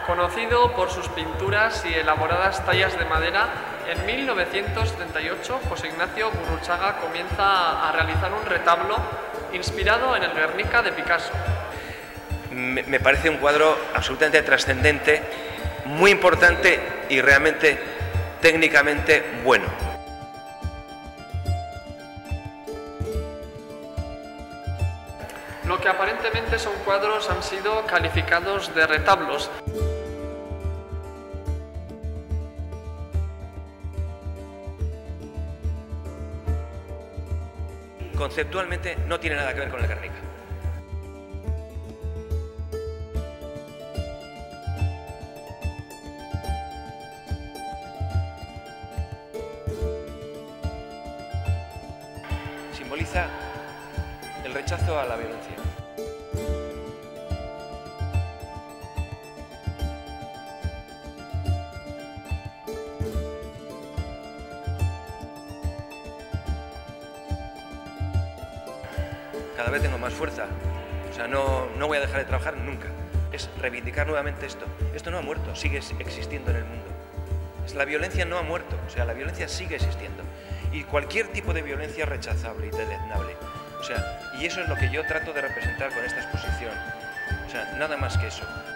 Conocido por sus pinturas y elaboradas tallas de madera, en 1978 José Ignacio Gurruchaga comienza a realizar un retablo inspirado en el Guernica de Picasso. Me parece un cuadro absolutamente trascendente, muy importante y realmente técnicamente bueno. Lo que aparentemente son cuadros han sido calificados de retablos. Conceptualmente no tiene nada que ver con el Guernica. Simboliza el rechazo a la violencia. Cada vez tengo más fuerza, o sea, no voy a dejar de trabajar nunca. Es reivindicar nuevamente esto. Esto no ha muerto, sigue existiendo en el mundo. La violencia no ha muerto, o sea, la violencia sigue existiendo. Y cualquier tipo de violencia es rechazable y deleznable. O sea, y eso es lo que yo trato de representar con esta exposición. O sea, nada más que eso.